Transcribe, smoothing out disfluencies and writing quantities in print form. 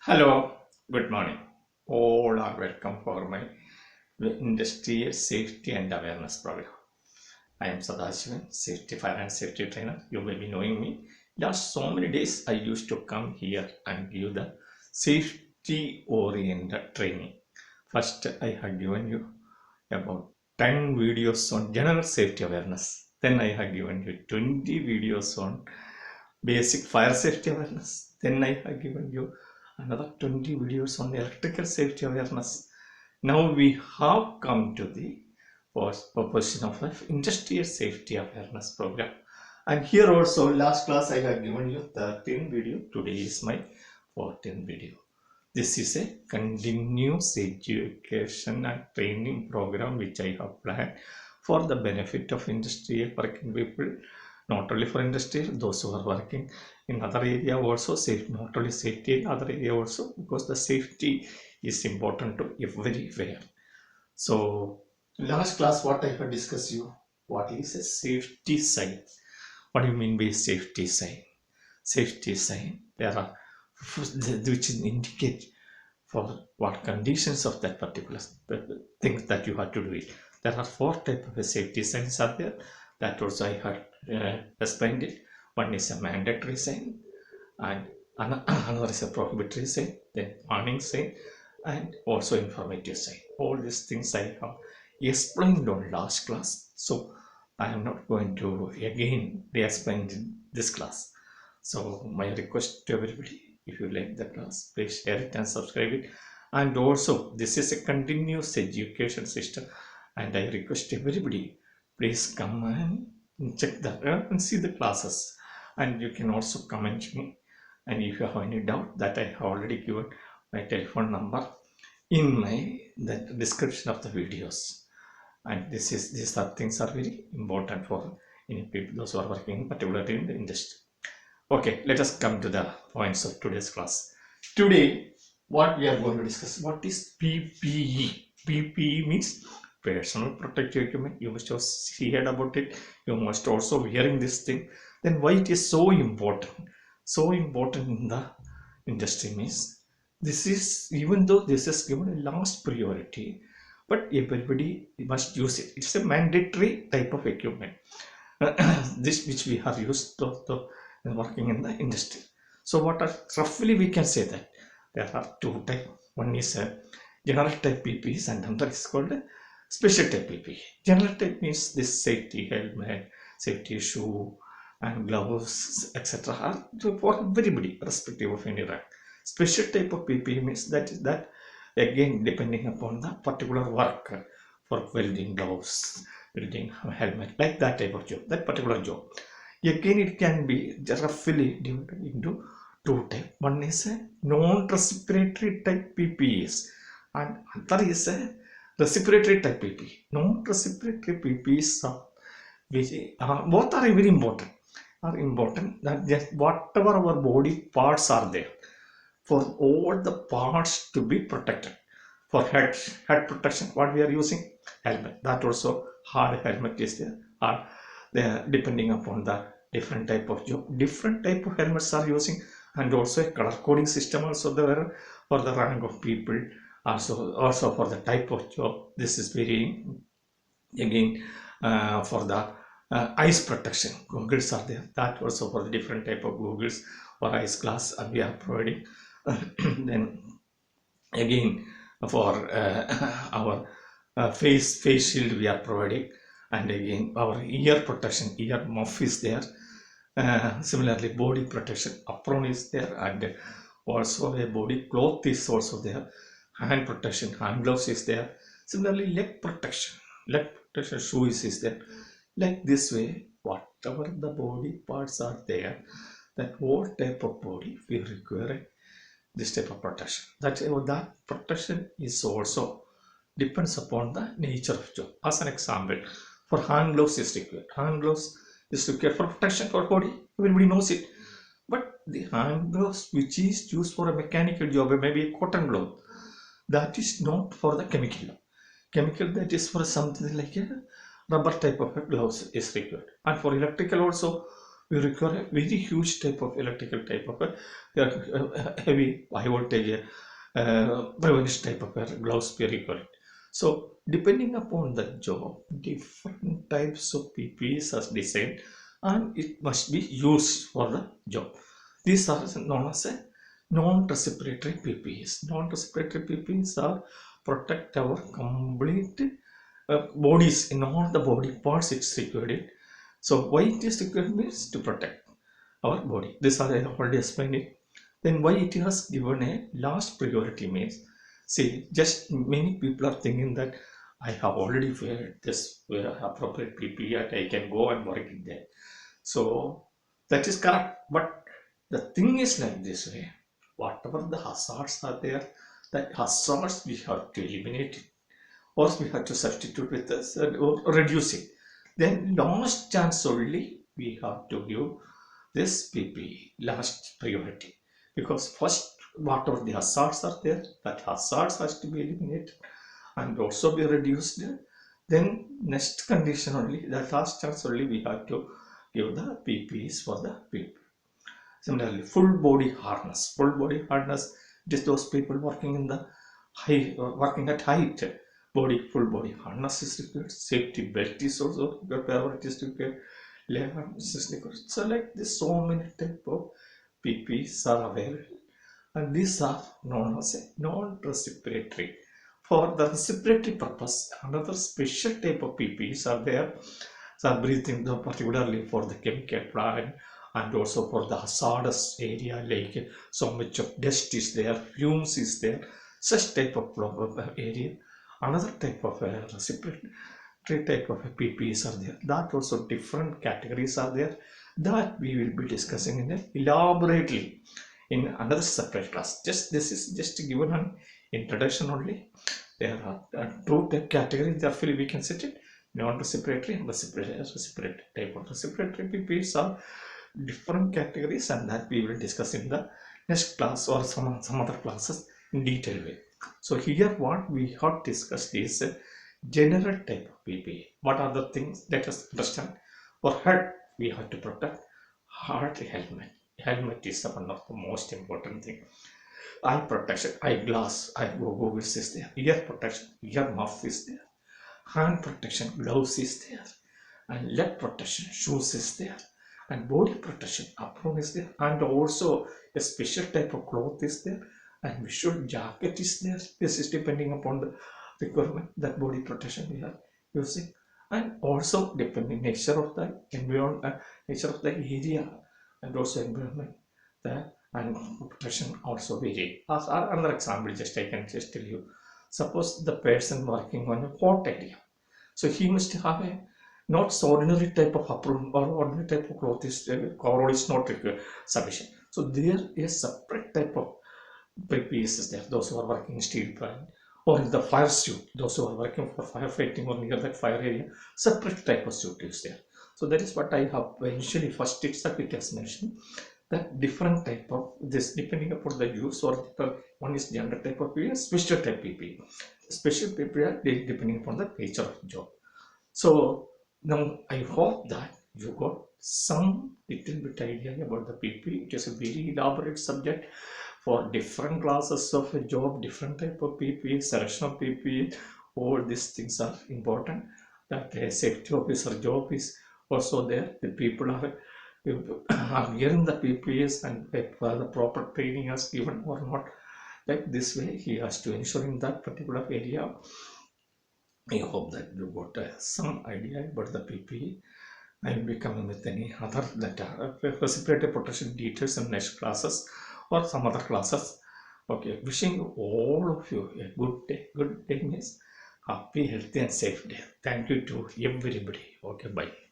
Hello, good morning. All are welcome for my industrial safety and awareness program. I am Sadashivan, safety fire and safety trainer. You may be knowing me. Last so many days, I used to come here and give the safety oriented training. First, I had given you about 10 videos on general safety awareness. Then I had given you 20 videos on basic fire safety awareness. Then I have given you another 20 videos on electrical safety awareness. Now we have come to the first proposition of the industrial safety awareness program. And here also last class I have given you 13 video. Today is my 14th video. This is a continuous education and training program which I have planned for the benefit of industrial working people, not only for industry, those who are working in other area also, safe, not only safety in other area also, because the safety is important to everywhere. So last class what I have discussed you, what is a safety sign? What do you mean by safety sign? Safety sign, there are which indicate for what conditions of that particular things that you have to do it. There are four types of safety signs are there. That also I had explained it. One is a mandatory sign, and another is a prohibitory sign, then warning sign, and also informative sign. All these things I have explained on last class, so I am not going to again re-explain in this class. So my request to everybody, if you like the class, please share it and subscribe it. And also this is a continuous education system, and I request everybody, please come and check that and see the classes. And you can also comment me, and if you have any doubt, that I have already given my telephone number in my the description of the videos. And these are things are very important for any people, those who are working particularly in the industry. Okay, let us come to the points of today's class. Today, what we are going to discuss, what is PPE? PPE means personal protective equipment. You must have heard about it. You must also hearing this thing. Then why it is so important? So important in the industry means this is, even though this is given a last priority, but everybody must use it. It's a mandatory type of equipment. This which we have used to working in the industry. So what are roughly we can say that there are two types. One is a general type PPEs and another is called a special type PPE. General type means this safety helmet, safety shoe and gloves, etc. are for everybody irrespective of any rank. Special type of PPE means that again depending upon the particular work, for welding gloves, welding helmet, like that type of job, that particular job. Again, it can be roughly divided into two types. One is a non-respiratory type PPEs and other is a respiratory type PPE. Non-respiratory PPEs are, which both are very important. Are important that just whatever our body parts are there, for all the parts to be protected. For head protection, what we are using, helmet. That also hard helmet is there. Or they depending upon the different type of job, different type of helmets are using, and also a color coding system also there for the rank of people, also for the type of job. This is very again for the eyes protection, goggles are there, that also for the different type of goggles or eyes glass we are providing. Then again for our face shield we are providing, and again our ear protection, ear muff is there. Similarly body protection apron is there, and also a body cloth is also there. Hand protection, hand gloves is there. Similarly leg protection shoes is there. Like this way, whatever the body parts are there, that whole type of body we require this type of protection. That protection is also depends upon the nature of job. As an example, for hand gloves is required. Hand gloves is required for protection for body. Everybody knows it. But the hand gloves which is used for a mechanical job, maybe a cotton glove, that is not for the chemical. Chemical, that is for something like a rubber type of gloves is required. And for electrical also, we require a very huge type of electrical type of heavy high voltage prevention type of gloves we require. So depending upon the job, different types of PPEs are designed and it must be used for the job. These are known as a non-respiratory PPEs. Non-respiratory PPEs are protect our complete bodies in all the body parts it's required in. So why it is required means to protect our body. This I already explained it. Then why it has given a last priority means, see, just many people are thinking that I have already wear this appropriate PPE and I can go and work in there. So that is correct. But the thing is like this way, whatever the hazards are there, that hazards we have to eliminate it, or we have to substitute with this or reduce it. Then last chance only we have to give this PPE last priority, because first whatever the hazards are there, that hazards has to be eliminated and also be reduced. Then next condition only, the last chance only we have to give the PPEs for the people. Similarly, full body harness. Full body harness, it is those people working in the high, working at height. Body, full body harness is required. Safety belt is also required. Wherever it is required. Lever is required. So like this, so many type of PPEs are available, and these are known as a non-respiratory. For the respiratory purpose, another special type of PPEs are there. So breathing, particularly for the chemical plant, and also for the hazardous area, like so much of dust is there, fumes is there, such type of area. Another type of respiratory type of PPEs are there. That also different categories are there that we will be discussing in elaborately in another separate class. Just this is just given an introduction only. There are two categories. Therefore, we can set it non-respiratory and respiratory type of respiratory PPEs are different categories, and that we will discuss in the next class or some other classes in detail way. So here what we have discussed is a general type of PPE. What are the things? Let us understand. For head, we have to protect heart helmet. Helmet is one of the most important thing. Eye protection, eyeglass, eye goggles is there. Ear protection, ear muff is there. Hand protection, gloves is there. And leg protection, shoes is there. And body protection, apron is there. And also a special type of cloth is there. And visual jacket is there. This is depending upon the requirement, that body protection we are using. And also depending nature of the environment, nature of the area, and also environment, the and protection also vary. As another example, just I can just tell you. Suppose the person working on a hot area, so he must have a not ordinary type of apron or ordinary type of cloth is coverall is not required sufficient. So there is separate type of PPEs there. Those who are working in steel plant or in the fire suit, those who are working for firefighting or near that fire area, separate type of suit is there. So that is what I have initially first itself it has mentioned, that different type of this depending upon the use, or one is general type of PPE, special type PPE. Special PPE depending upon the nature of the job. So now I hope that you got some little bit idea about the PPE. It is a very elaborate subject for different classes of a job, different type of PPE, selection of PPE. All these things are important. That a safety officer job is also there. The people are wearing the PPEs, and the proper training is given or not. Like this way, he has to ensure in that particular area. I hope that you got some idea about the PPE. I will be coming with any other respiratory protection details in next classes or some other classes. Okay, wishing all of you a good day. Good day means happy, healthy and safe day. Thank you to everybody. Okay, bye.